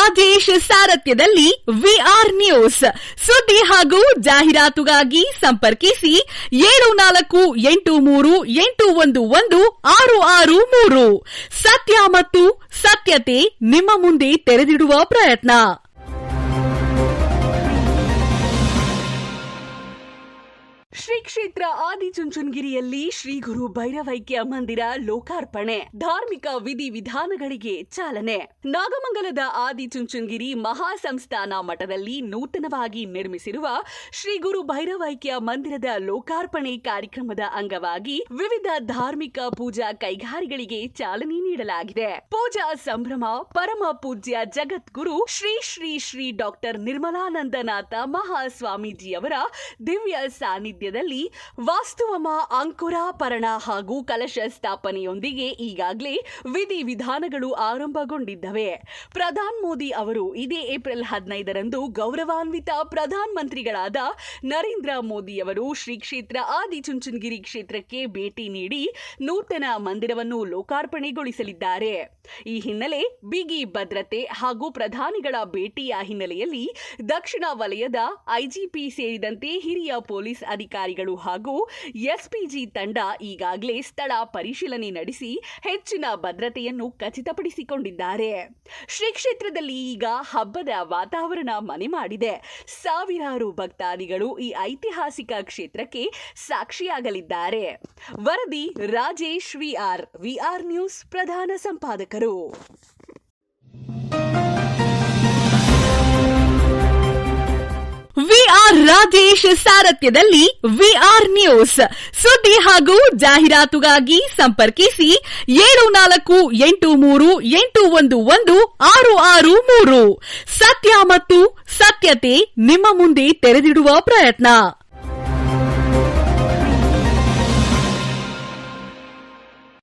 Rajesh ಸಾರಥ್ಯದಲ್ಲಿ VR news ಸುದ್ದಿ ಹಾಗೂ ಜಾಹೀರಾತುಗಾಗಿ ಸಂಪರ್ಕಿಸಿ 7483811663 ಸತ್ಯ ಮತ್ತು ಸತ್ಯತೆ ನಿಮ್ಮ ಮುಂದೆ ತೆರೆದಿಡುವ ಪ್ರಯತ್ನ. ಶ್ರೀ ಕ್ಷೇತ್ರ ಆದಿಚುಂಚನಗಿರಿಯಲ್ಲಿ ಶ್ರೀ ಗುರು ಭೈರವೈಕ್ಯ ಮಂದಿರ ಲೋಕಾರ್ಪಣೆ, ಧಾರ್ಮಿಕ ವಿಧಿವಿಧಾನಗಳಿಗೆ ಚಾಲನೆ. ನಾಗಮಂಗಲದ ಆದಿಚುಂಚನಗಿರಿ ಮಹಾಸಂಸ್ಥಾನ ಮಠದಲ್ಲಿ ನೂತನವಾಗಿ ನಿರ್ಮಿಸಿರುವ ಶ್ರೀ ಗುರು ಭೈರವೈಕ್ಯ ಮಂದಿರದ ಲೋಕಾರ್ಪಣೆ ಕಾರ್ಯಕ್ರಮದ ಅಂಗವಾಗಿ ವಿವಿಧ ಧಾರ್ಮಿಕ ಪೂಜಾ ಕೈಗಾರಿಗಳಿಗೆ ಚಾಲನೆ ನೀಡಲಾಗಿದೆ. ಪೂಜಾ ಸಂಭ್ರಮ ಪರಮ ಪೂಜ್ಯ ಜಗದ್ಗುರು ಶ್ರೀ ಶ್ರೀ ಶ್ರೀ ಡಾಕ್ಟರ್ ನಿರ್ಮಲಾನಂದನಾಥ ಮಹಾಸ್ವಾಮೀಜಿಯವರ ದಿವ್ಯ ಸಾನ್ನಿಧ್ಯದಲ್ಲಿ ವಾಸ್ತುವಮ ಅಂಕುರಾಪರಣ ಹಾಗೂ ಕಲಶ ಸ್ಥಾಪನೆಯೊಂದಿಗೆ ಈಗಾಗಲೇ ವಿಧಿವಿಧಾನಗಳು ಆರಂಭಗೊಂಡಿದ್ದವೆ. ಪ್ರಧಾನಿ ಮೋದಿ ಅವರು ಇದೇ ಏಪ್ರಿಲ್ 15ರಂದು ಗೌರವಾನ್ವಿತ ಪ್ರಧಾನ ಮಂತ್ರಿಗಳಾದ ನರೇಂದ್ರ ಮೋದಿಯವರು ಶ್ರೀ ಕ್ಷೇತ್ರ ಆದಿಚುಂಚನಗಿರಿ ಕ್ಷೇತ್ರಕ್ಕೆ ಭೇಟಿ ನೀಡಿ ನೂತನ ಮಂದಿರವನ್ನು ಲೋಕಾರ್ಪಣೆಗೊಳಿಸಲಿದ್ದಾರೆ. ಈ ಹಿನ್ನೆಲೆ ಬಿಗಿ ಭದ್ರತೆ ಹಾಗೂ ಪ್ರಧಾನಿಗಳ ಭೇಟಿಯ ಹಿನ್ನೆಲೆಯಲ್ಲಿ ದಕ್ಷಿಣ ವಲಯದ ಐಜಿಪಿ ಸೇರಿದಂತೆ ಹಿರಿಯ ಪೊಲೀಸ್ ಅಧಿಕಾರಿಗಳು ಹಾಗೂ ಎಸ್ಪಿಜಿ ತಂಡ ಈಗಾಗಲೇ ಸ್ಥಳ ಪರಿಶೀಲನೆ ನಡೆಸಿ ಹೆಚ್ಚಿನ ಭದ್ರತೆಯನ್ನು ಖಚಿತಪಡಿಸಿಕೊಂಡಿದ್ದಾರೆ. ಶ್ರೀ ಕ್ಷೇತ್ರದಲ್ಲಿ ಈಗ ಹಬ್ಬದ ವಾತಾವರಣ ಮನೆ ಮಾಡಿದೆ. ಸಾವಿರಾರು ಭಕ್ತಾದಿಗಳು ಈ ಐತಿಹಾಸಿಕ ಕ್ಷೇತ್ರಕ್ಕೆ ಸಾಕ್ಷಿಯಾಗಲಿದ್ದಾರೆ. ವರದಿ ರಾಜೇಶ್ ವಿಆರ್ ನ್ಯೂಸ್ ಪ್ರಧಾನ ಸಂಪಾದಕರು. ವಿಆರ್ ರಾಜೇಶ್ ಸಾರಥ್ಯದಲ್ಲಿ ವಿಆರ್ ನ್ಯೂಸ್ ಸುದ್ದಿ ಹಾಗೂ ಜಾಹೀರಾತುಗಾಗಿ ಸಂಪರ್ಕಿಸಿ 7483811663 ಸತ್ಯ ಮತ್ತು ಸತ್ಯತೆ ನಿಮ್ಮ ಮುಂದೆ ತೆರೆದಿಡುವ ಪ್ರಯತ್ನ.